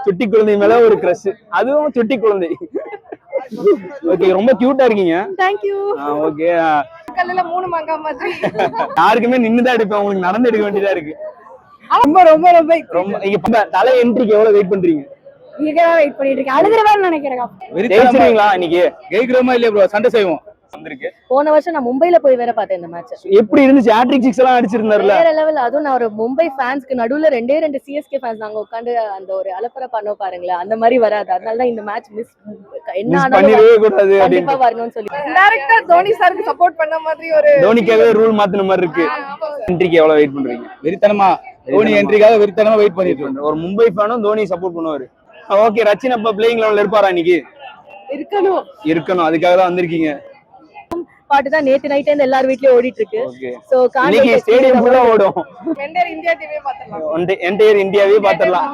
சுட்டி குழந்தை மேல ஒரு கிரஷ், அதுவும் சுட்டி குழந்தை. ஓகே, ரொம்ப கியூட்டா இருக்கீங்க. Thank you. ஓகே, கல்லுல 3 மாங்கா மாதிரி. யாருக்குமே நின்னுதான் எடுப்பேன், உங்களுக்கு நடந்து எடுக்க வேண்டியதா இருக்கு. ரொம்ப ரொம்ப ரொம்ப ரொம்ப இங்க தலை என்ட்ரிக்கு எவ்வளவு வெயிட் பண்றீங்க? ஈகரா வெயிட் பண்ணிட்டு இருக்கேன். அழுதுறவான்னு நினைக்கிறேன். ஜெயிச்சிருவீங்களா இன்னைக்கு? ஜெயிக்கிறோமா இல்லையா ப்ரோ? சண்டை செய்வோம். வந்திருக்கு. போன வருஷம் நான் மும்பைல போய் வேற பார்த்தேன் இந்த மேட்ச். எப்படி இருந்துச்சு? ஹேட்ரிக் 6 எல்லாம் அடிச்சிருந்தாருல. வேற லெவல். அதுவும் நான் ஒரு மும்பை ஃபேன்ஸ்க்கு நடுவுல 2 சிஎஸ்கே ஃபேன்ஸ் நாங்க உட்கார்ந்து அந்த ஒரு அலப்பற பண்ண பாருங்களேன், அந்த மாதிரி வராது. அதனால தான் இந்த மேட்ச் என்ன பண்ணிரவே கூடாது. கண்டிப்பா வரணும்னு சொல்லி டைரக்டா தோனி சாருக்கு சப்போர்ட் பண்ண மாதிரி ஒரு தோனிக்காவே ரூல் மாத்துன மாதிரி இருக்கு. என்ட்ரிக்கு எவ்வளவு வெயிட் பண்றீங்க? வெறித்தனமா தோனி என்ட்ரிக்காக வெறித்தனமா வெயிட் பண்ணிட்டு இருக்கோம். ஒரு மும்பை ஃபேனும் தோனி சப்போர்ட் பண்ணுவாரு. ஓகே, ரச்சின் அப்ப பிளேயிங் லெவல்ல இருப்பாரா இன்னைக்கு? இருக்கணும், அதுக்காக தான் வந்திருக்கீங்க. பாட்டு தான் நேத்து நைட் இருந்து எல்லார் வீட்லயும் ஓடிட்டு இருக்கு. சோ இன்னைக்கு ஸ்டேடியம் ஃபுல்லா ஓடும். என்டையர் இந்தியா டிவியே பாத்துறலாம். என்டையர் இந்தியாவே பாத்துறலாம்.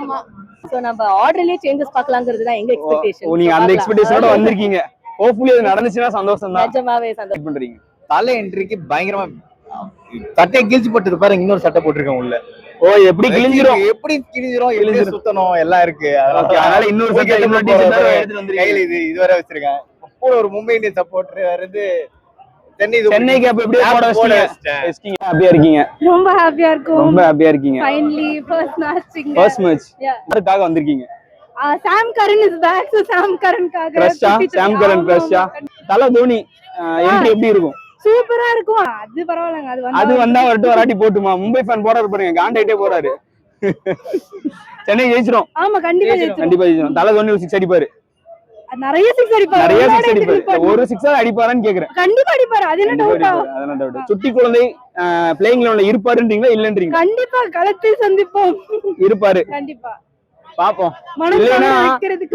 சோ நம்ம ஆர்டர்லயே சேஞ்சஸ் பார்க்கலாம்ங்கிறது தான் எங்க எக்ஸ்பெக்டேஷன். நீங்க அந்த எக்ஸ்பெக்டேஷனோட வந்திருக்கீங்க. ஹோப்ஃபுல்லி அது நடந்துச்சுனா சந்தோஷம் தான். நிஜமாவே சந்தோஷம் பண்றீங்க. தலை என்ட்ரிக்கு பயங்கரமா சட்டை கிழிச்சு போட்டு இருப்பாரு. இன்னொரு சட்டை போட்டுருக்கேன் உள்ள. ஓ, எப்படி கிழிஞ்சிரும்? எப்படி கிழிஞ்சிரும் சுத்தணும் எல்லாம் இருக்கு. அதனால இன்னொரு சட்டை எடுத்துட்டு வந்து கையில இதுவரை வச்சிருக்கேன். கூட ஒரு மும்பை இந்தியன் சப்போர்ட்டர் வருது. சென்னைக்கு அப்ப எப்படி போட வச்சிட்டீங்க? ஹாப்பியா இருக்கீங்க? ரொம்ப ஹாப்பியா இருக்கும். ரொம்ப ஹாப்பியா இருக்கீங்க. ஃபைனலி ஃபர்ஸ்ட் மேட்ச் யாருக்காக வந்திருக்கீங்க? சாம் கரன் இஸ் பேக். சோ சாம் கரன்காக கிரஷா, சாம் கரன் கிரஷா. தல தோனி என்ட்ரி எப்படி இருக்கும்? சூப்பரா இருக்கும். அது பரவாயில்லைங்க. அது வந்தா வரட்டும், வராட்டி போட்டுமா. மும்பை ஃபேன் போறாரு பாருங்க, காண்டாயிட்டே போறாரு. சென்னை ஜெயிச்சிரும். ஆமா, கண்டிப்பா ஜெயிச்சிரும். கண்டிப்பா ஜெயிச்சிரும். தல தோனி ஒரு 6 அடிப்பாரு. நிறைய 6 அடிப்பாரு. நிறைய 6 அடிப்பாரு. ஒரு 6 அடிப்பாரான்னு கேக்குறேன். கண்டிப்பா அடிப்பாரு. அது என்ன டவுட்டா? அதெல்லாம் டவுட். சுட்டி குழந்தை பிளேயிங் லெவல்ல இருப்பாருன்றீங்களா இல்லன்றீங்க? கண்டிப்பா களத்தில் சந்திப்போம். இருப்பாரு கண்டிப்பா. பாப்போம்.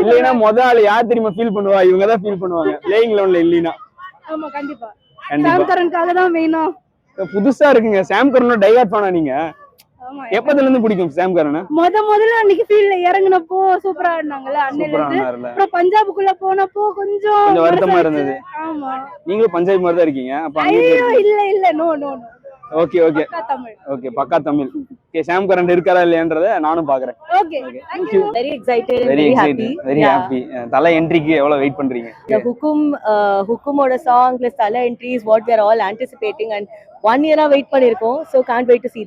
இல்லைனா முத ஆளு யார் தெரியுமா ஃபீல் பண்ணுவா? இவங்க தான் ஃபீல் பண்ணுவாங்க பிளேயிங் லெவல்ல இல்லைனா. ஆமா, கண்டிப்பா. சாம் கரன்காக தான் வேணும். புதுசா இருக்குங்க. சாம் கரனோட டைகாட் ஃபேனா நீங்க? எப்பத்துல இருந்து பிடிக்கும் சாம் கரனை? முதல்ல அன்னைக்கு ஃபீல்ட்ல இறங்குனப்போ சூப்பரா ஆடுனாங்கல. அன்னையில இருந்து அப்புறம் பஞ்சாபுக்குள்ள போனப்போ கொஞ்சம் வருத்தமா இருந்தது. ஆமா, நீங்களும் பஞ்சாபி மாதிரி தான் இருக்கீங்க. அப்ப ஐயோ இல்ல நோ. ஓகே பக்கா தமிழ். ஓகே, சாம் கரன் இருக்காரா இல்லையன்றத நானும் பாக்குறேன். Okay, thank you. Very excited, very happy. தல என்ட்ரிக்கு எவ்வளவு வெயிட் பண்றீங்க? The ஹுக்குமோட song plus தல entry is what we are all anticipating and 1 year wait பண்ணிருக்கோம். So can't wait to see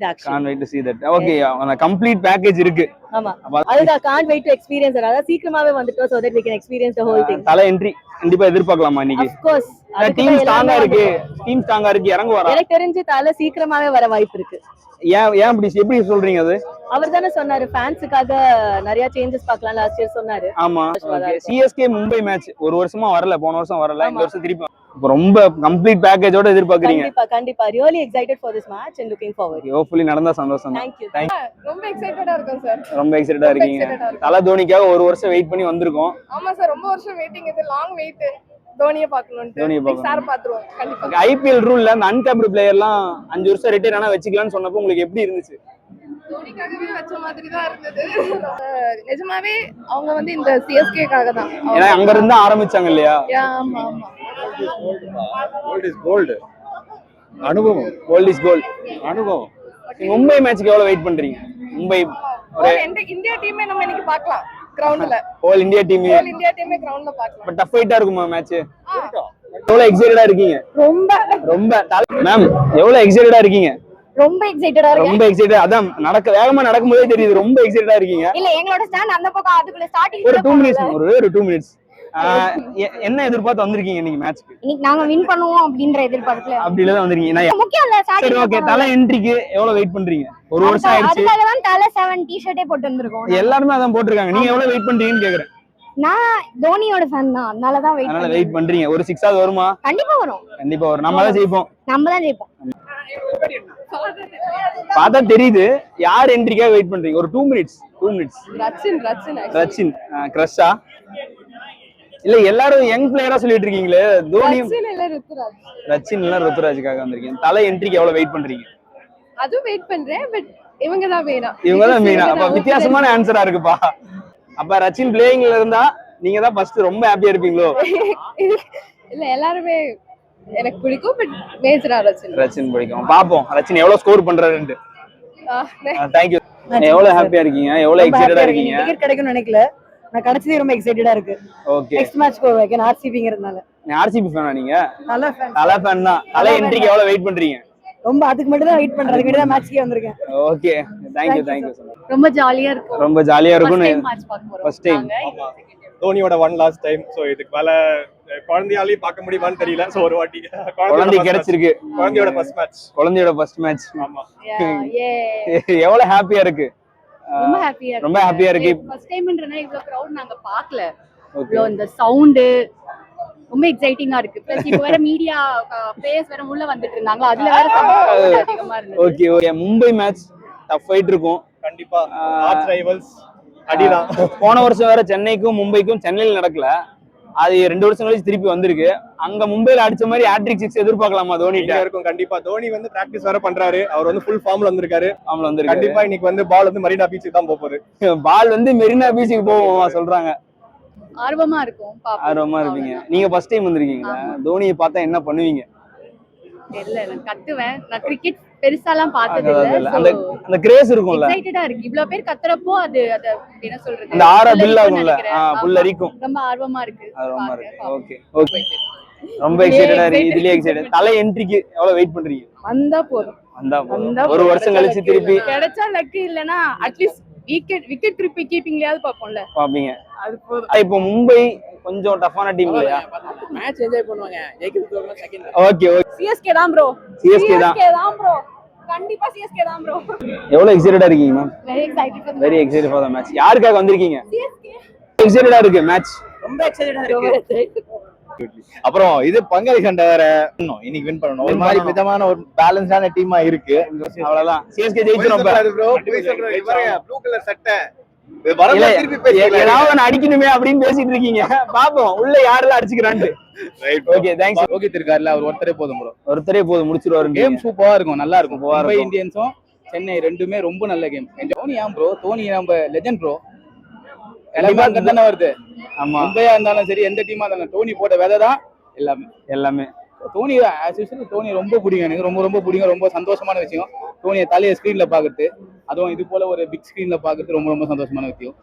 that. Okay, அந்த கம்ப்ளீட் பேக்கேஜ் இருக்கு. ஆமா, அதுதான் can't wait to experience it. அத சீக்கிரமாவே வந்துட்டோம் so that we can experience the whole thing. தல entry கண்டிப்பா எதிர்பார்க்கலாமா இன்னைக்கு? Of course. டீம் ஸ்ட்ராங்கா இருக்கு. இறங்குவாரா? எனக்கு தெரிஞ்சு தல சீக்கிரமாவே வர வாய்ப்பு இருக்கு. ஏன் எப்படி சொல்றீங்க? அது அவர் தானே சொன்னாரு ஃபேன்ஸுக்காக நிறைய சேஞ்சஸ் பார்க்கலாம் லாஸ்ட் இயர் சொன்னாரு. ஆமா, சிஎஸ்கே மும்பை மேட்ச் ஒரு வருஷமா வரல, போன வருஷம் வரல, இந்த வருஷம் திருப்பி ரொம்ப கம்ப்ளீட் பேக்கேஜோட எதிர்பார்க்கறீங்க. கண்டிப்பா really excited for this match and looking forward. hopefully நடந்தா சந்தோஷம் தான். Thank you. ரொம்ப எக்ஸைட்டடா இருக்கோம் சார். ரொம்ப எக்ஸைட்டடா இருக்கீங்க. தல தோனிக்காக ஒரு வருஷம் வெயிட் பண்ணி வந்திருக்கோம். ஆமா சார், ரொம்ப வருஷம் வெயிட்டிங். இது லாங் வெயிட். தோனியை பார்க்கணும்னு சார் பாத்துறோம் கண்டிப்பா. ஐபிஎல் ரூல்ல அந்த அன்கேப்டு பிளேயர்லாம் 5 வருஷம் ரிட்டையர் ஆனா வச்சுக்கலாம்னு சொன்னப்போ உங்களுக்கு எப்படி இருந்துச்சு? தோனிக்காகவே வச்ச மாதிரி தான் இருந்தது. நிஜமாவே அவங்க வந்து இந்த சிஎஸ்கேக்காக தான். ஏன்னா அங்க இருந்து ஆரம்பிச்சாங்க இல்லையா? ஆமா. Gold is gold. அனுபவம். Gold is gold. அனுபவம். மும்பை மேட்ச்க்கு எவ்வளவு வெயிட் பண்றீங்க? மும்பை இந்தியா டீமே நம்ம இன்னைக்கு பார்க்கலாம் கிரவுண்ட்ல. ஹோல் இந்தியா டீமே கிரவுண்ட்ல பார்க்கலாம். பட் டஃப் ஃபைட்டா இருக்குமா மேட்ச்? எவ்வளவு எக்ஸைட்டடா இருக்கீங்க? ரொம்ப மேம் எவ்வளவு எக்ஸைட்டடா இருக்கீங்க? ரொம்ப எக்ஸைட்டடா இருக்கு. ரொம்ப எக்ஸைட்டடா. அதான் வேகமா நடக்கும்போதே தெரியுது ரொம்ப எக்ஸைட்டடா இருக்கீங்க. இல்ல, எங்களோட ஸ்டாண்ட் அந்த பக்கம், அதுக்குள்ள ஸ்டார்டிங் ஒரு 2 மினிட்ஸ் என்ன எதிர்பார்த்து வந்திருக்கீங்க இன்னைக்கு மேட்ச்க்கு? இன்னைக்கு நாங்க வின் பண்ணுவோம் அப்படின்ற எதிர்பார்ப்புல அப்படில தான் வந்திருக்கீங்க. முக்கியம் இல்ல ஸ்டார்டிங். சரி, ஓகே. தல என்ட்ரிக்கு எவ்வளவு வெயிட் பண்றீங்க? ஒரு வருஷம் ஆயிடுச்சு. அதுக்காக தான் தல 7 டி-ஷர்ட்டே போட்டு வந்திருக்கோம். எல்லாரும் அதான் போட்டுருக்காங்க. நீங்க எவ்வளவு வெயிட் பண்றீங்கன்னு கேக்குறேன். நான் தோனியோட ஃபேன் தான், அதனால தான் வெயிட் பண்றீங்க. ஒரு 6 ஆவது வருமா? கண்டிப்பா வரும். நம்ம தான் ஜெயிப்போம். பார்த்தா தெரியுது. யார் என்ட்ரிக்காக வெயிட் பண்றீங்க? ஒரு 2 மினிட்ஸ். ரச்சின் கிரஷா இல்ல எல்லாரும் யங் பிளேயரா சொல்லிட்டு இருக்கீங்களே. தோனி ரச்சின் இல்ல ருத்துராஜுக்காக வந்திருக்கீங்க. தலை என்ட்ரிக்கு எவ்வளவு வெயிட் பண்றீங்க? அதுவும் வெயிட் பண்றேன், பட் இவங்க தான் மெயினா. அப்ப வித்தியாசமான ஆன்சரா இருக்குப்பா. அப்ப ரச்சின் பிளேயிங்ல இருந்தா நீங்க தான் ஃபர்ஸ்ட் ரொம்ப ஹாப்பியா இருப்பீங்களோ? இல்ல, எல்லாருமே எனக்கு பிடிக்கும், பட் மேஜரா ரச்சின் பிடிக்கும். பாப்போம் ரச்சின் எவ்வளவு ஸ்கோர் பண்றாருன்னு. தேங்க்யூ. எவ்வளவு ஹாப்பியா இருக்கீங்க, எவ்வளவு எக்ஸைட்டடா இருக்கீங்க? டிக்கெட் கிடைக்கும்னு நினைக்கல, நான் கிடைச்சதே ரொம்ப எக்ஸைட்டடா இருக்கு. ஓகே, நெக்ஸ்ட் மேட்ச் கோ வைக்கன் ஆர்சிபிங்கிறதுனால. ஆர்சிபி ஃபேனா நீங்க? நல்ல ஃபேன், தல ஃபேன் தான். தல என்ட்ரிக்கு எவ்வளவு வெயிட் பண்றீங்க? ரொம்ப அதுக்கு மட்டும் தான் வெயிட் பண்றேன், அதுக்கு மட்டும் தான் மேட்ச்க்கே வந்திருக்கேன். Okay, thank you thank you. ரொம்ப ஜாலியா இருக்கும். ரொம்ப ஜாலியா இருக்கும்னு மேட்ச் பார்க்க போறோம். First time. தோனியோட ஒன் லாஸ்ட் டைம். சோ இதுக்கு மேல குழந்தையாலையும் பார்க்க முடியுமான்னு தெரியல. சோ ஒரு வாட்டி குழந்தை கிடைச்சிருக்கு. குழந்தையோட ஃபர்ஸ்ட் மேட்ச். குழந்தையோட ஃபர்ஸ்ட் மேட்ச். ஆமா, எவ்வளவு ஹாப்பியா இருக்கு? ரொம்ப ஹாப்பியா இருக்கு. ரொம்ப ஹாப்பியா இருக்கு. ஃபர்ஸ்ட் டைம்ன்றனால இவ்ளோ கிரவுட் நாங்க பார்க்கல. இவ்ளோ இந்த சவுண்ட் ரொம்ப எக்ஸைட்டிங்கா இருக்கு. பிளஸ் இப்போ வேற மீடியா பிளேயர்ஸ் வேற உள்ள வந்துட்டு இருந்தாங்க, அதுல வேற சவுண்ட் அதிகமா இருந்துச்சு. Okay okay. Mumbai match tough fight இருக்கும் கண்டிப்பா. ஆர்ச் ரைவல்ஸ் அடிதான். போன வருஷம் வேற சென்னைக்கும் மும்பைக்கும் சென்னையில் நடக்கல, அது 2 வருஷம் கழிச்சு திருப்பி வந்திருக்கு. அங்க மும்பைல அடிச்ச மாதிரி ஹேட்ரிக் 6 எதிர்பார்க்கலாமா தோனி? இருக்கும் கண்டிப்பா. தோனி வந்து பிராக்டிஸ் வேற பண்றாரு, அவர் வந்து ஃபுல் ஃபார்ம்ல வந்திருக்காரு. அவங்கள வந்து கண்டிப்பா இன்னைக்கு வந்து பால் வந்து மரீனா பீச்சுக்கு தான் போகுது. பால் வந்து மெரினா பீச்சுக்கு போவோம் சொல்றாங்க. ஆர்வமா இருக்கும், பாப்போம். ஆர்வமா இருப்பீங்க. நீங்க ஃபர்ஸ்ட் டைம் வந்திருக்கீங்களா? தோனியை பார்த்தா என்ன பண்ணுவீங்க? தெரியல, நான் கத்துவேன். நான் கிரிக்கெட் பெருசாலாம் பார்த்தது இல்ல. அந்த அந்த கிரேஸ் இருக்கும்ல, எக்ஸைட்டடா இருக்கு. இவ்ளோ பேர் கத்துறப்போ அது என்ன சொல்றது, அந்த ஆரா பில் ஆகும்ல, புல் அரிக்கும். ரொம்ப ஆர்வமா இருக்கு. ஆர்வமா இருக்கு. Okay okay. ரொம்ப எக்ஸைட்டடா இருக்கு. இதுலயே எக்ஸைட்டட். தலை என்ட்ரிக்கு எவ்வளவு வெயிட் பண்றீங்க? வந்தா போதும். வந்தா ஒரு வருஷம் கழிச்சு திருப்பி கிடைச்சா லக்கு, இல்லனா அட்லீஸ்ட் விக்கெட் கீப்பிங்லயாவது பாப்போம்ல. பாப்பீங்க. அது போதும். இப்போ மும்பை கொஞ்சம் டஃப்பான டீம் இல்லையா? மேட்ச் என்ஜாய் பண்ணுவாங்க. ஜெயிக்கிறதுக்கு செகண்ட். Okay okay. சிஎஸ்கே தான் ப்ரோ. சிஎஸ்கே தான் ப்ரோ. கண்டிப்பா சிஎஸ்கே தான் ப்ரோ. எவ்வளவு எக்ஸைட்டடா இருக்கீங்க ma'am? Very excited. Very excited for the match. யாருக்காக வந்திருக்கீங்க? சிஎஸ்கே. எக்ஸைட்டடா இருக்கு மேட்ச். ரொம்ப எக்ஸைட்டடா இருக்கு. அப்புறம் இது பங்காளி சண்டை வேற. இன்னைக்கு வின் பண்ணணும். ஒரு மாதிரி மிதமான ஒரு பேலன்ஸான டீமா இருக்கு. அவ்வளவுதான். சிஎஸ்கே ஜெயிச்சிரும் ப்ரோ. ப்ளூ கலர் சட்டை வரல, திருப்பி பேசிக்கலாம். ஏதாவது அடிக்கணுமே அப்படின்னு பேசிட்டு இருக்கீங்க. பாப்போம் உள்ள யாரெல்லாம் அடிச்சுக்கிறான்னு. ரைட். Okay, thanks. ரோஹித் இருக்கார்ல, அவர் ஒருத்தரே போதும் ப்ரோ. ஒருத்தரே போதும், முடிச்சிருவாரு. கேம் சூப்பரா இருக்கும், நல்லா இருக்கும். மும்பை மும்பை இந்தியன்ஸும் சென்னை ரெண்டுமே ரொம்ப நல்ல கேம். தோனி ஏன் ப்ரோ, தோனி நம்ம லெஜெண்ட் ப்ரோ. எல்லாமே அங்க தானே வருது. ஆமா, மும்பையா இருந்தாலும் சரி, எந்த டீமா இருந்தாலும் டோனி போட்ட விதை தான் எல்லாமே எல்லாமே. தோனி ஆஸ் யூசுவல் தோனி ரொம்ப பிடிக்கும் எனக்கு. ரொம்ப ரொம்ப பிடிக்கும். ரொம்ப சந்தோஷமான விஷயம் தோனியை தலையை ஸ்கிரீன்ல பாக்குறது, அதுவும் இது போல ஒரு பிக் ஸ்கிரீன்ல பாக்குறது ரொம்ப ரொம்ப சந்தோஷமான விஷயம்.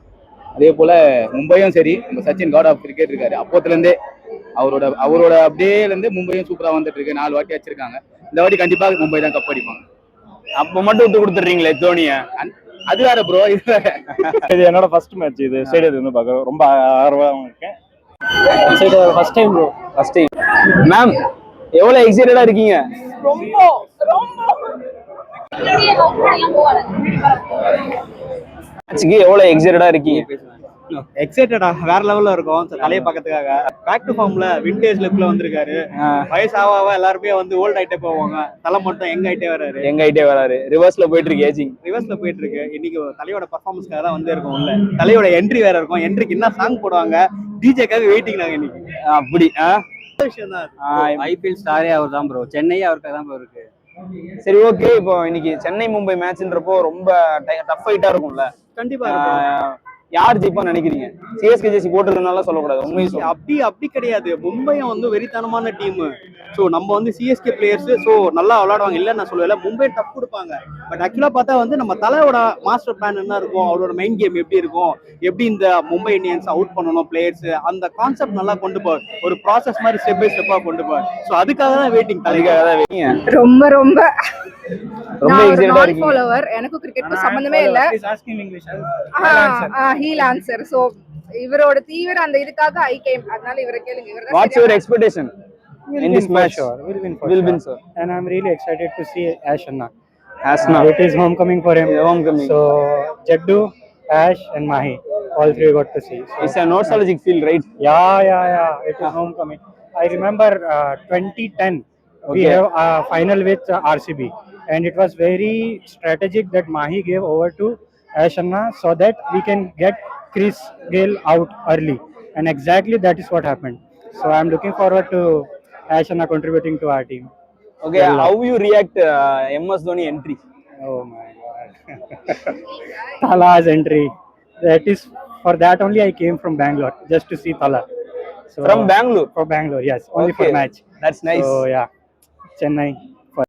அதே போல மும்பையும் சரி, நம்ம சச்சின் காட் ஆஃப் கிரிக்கெட் இருக்காரு. அப்போத்துல இருந்தே அவரோட அப்படியேல இருந்து மும்பையும் சூப்பரா வந்துட்டு இருக்கு. 4 வாட்டி வச்சிருக்காங்க. இந்த வாட்டி கண்டிப்பா மும்பை தான் கப் அடிப்பாங்க. அப்ப மட்டும் விட்டு கொடுத்துறீங்களே தோனிய? அது வேற ப்ரோ, இது வேற. இது என்னோட ஃபர்ஸ்ட் மேட்ச். இது ஸ்டேடியத்துல இருந்து பார்க்க ரொம்ப ஆர்வமா இருக்கேன். First time bro. First time. Ma'am எவ்வளவு எக்ஸைட்டடா இருக்கீங்க? ரொம்ப மேட்ச்க்கு எவ்வளவு எக்ஸைட்டடா இருக்கீங்க? எக்ஸைட்டடா வேற லெவல்ல இருக்கும். தலையை பார்க்கறதுக்காக பேக் டு ஃபார்ம்ல விண்டேஜ் லுக்ல வந்திருக்காரு. வயசாவா எல்லாருமே வந்து ஓல்ட் ஆயிட்டே போவாங்க, தலை மட்டும் யங் ஆயிட்டே வராரு. எங்க ஆயிட்டே வராரு. ரிவர்ஸ்ல போயிட்டு இருக்கு, ஏஜிங் ரிவர்ஸ்ல போயிட்டு இருக்கு. இன்னைக்கு தலையோட பெர்ஃபார்மன்ஸ்க்காக தான் வந்து இருக்கும். உள்ள தலையோட என்ட்ரி வேற இருக்கும். என்ட்ரிக்கு என்ன சாங் போடுவாங்க, டிஜேக்காக வெயிட்டிங் நாங்க இன்னைக்கு. அப்படி விஷயம் தான். ஐபிஎல் ஸ்டாரே அவர் தான் ப்ரோ. சென்னை அவருக்கு தான் ப்ரோ இருக்கு. சரி, ஓகே. இப்போ இன்னைக்கு சென்னை மும்பை மேட்ச்ன்றப்போ ரொம்ப டஃப் ஃபைட்டா இருக்கும்ல. கண்டிப்பா இருக்கும். யார் ஜெயிப்பான்னு நினைக்கிறீங்க? சிஎஸ்கே ஜெயிச்சு போட்டுருக்கனால சொல்லக்கூடாது, உண்மையை அப்படி கிடையாது. மும்பையும் வந்து வெறித்தனமான டீம். ஸோ நம்ம வந்து சிஎஸ்கே பிளேயர்ஸ் ஸோ நல்லா விளையாடுவாங்க, இல்லைன்னு நான் சொல்லல. மும்பை டஃப் கொடுப்பாங்க. பட் ஆக்சுவலா பார்த்தா வந்து நம்ம தலையோட மாஸ்டர் பிளான் என்ன இருக்கும், அவரோட மெயின் கேம் எப்படி இருக்கும், எப்படி இந்த மும்பை இந்தியன்ஸ் அவுட் பண்ணணும் பிளேயர்ஸ், அந்த கான்செப்ட் நல்லா கொண்டு போவார். ஒரு ப்ராசஸ் மாதிரி ஸ்டெப் பை ஸ்டெப்பா கொண்டு போவார். ஸோ அதுக்காக தான் வெயிட்டிங். அதுக்காக தான் வெயிட்டிங். ரொம்ப ரொம்ப ரொம்ப எக்ஸைட்டடா இருக்கீங்க. ஃபாலோவர். எனக்கு கிரிக்கெட்க்கு சம்பந்தமே இல்ல. Heel answer. சோ இவரோட தீவிர அந்த இதுக்காக ஐ கேம். அதனால இவரை கேளுங்க. இவர்தான். What's your expectation in this match? Will win sir. And I'm really excited to see Ash Anna. Asna. It is homecoming for him. Homecoming. So Jaddu, Ash and Mahi, all three got to see. So, It's a nostalgic feel, right? yeah. It is homecoming. I remember 2010 we have a final with RCB, and it was very strategic that Mahi gave over to Ash Anna so that we can get Chris Gayle out early, and exactly that is what happened. So I'm looking forward to Ash Anna contributing to our team. Okay, how you react MS Dhoni entry? Oh my God. Tala's entry. That is, for that only I came from Bangalore, just to see Tala. So, From Bangalore? For Bangalore, yes. Only Okay. for match. That's nice. So yeah, Chennai.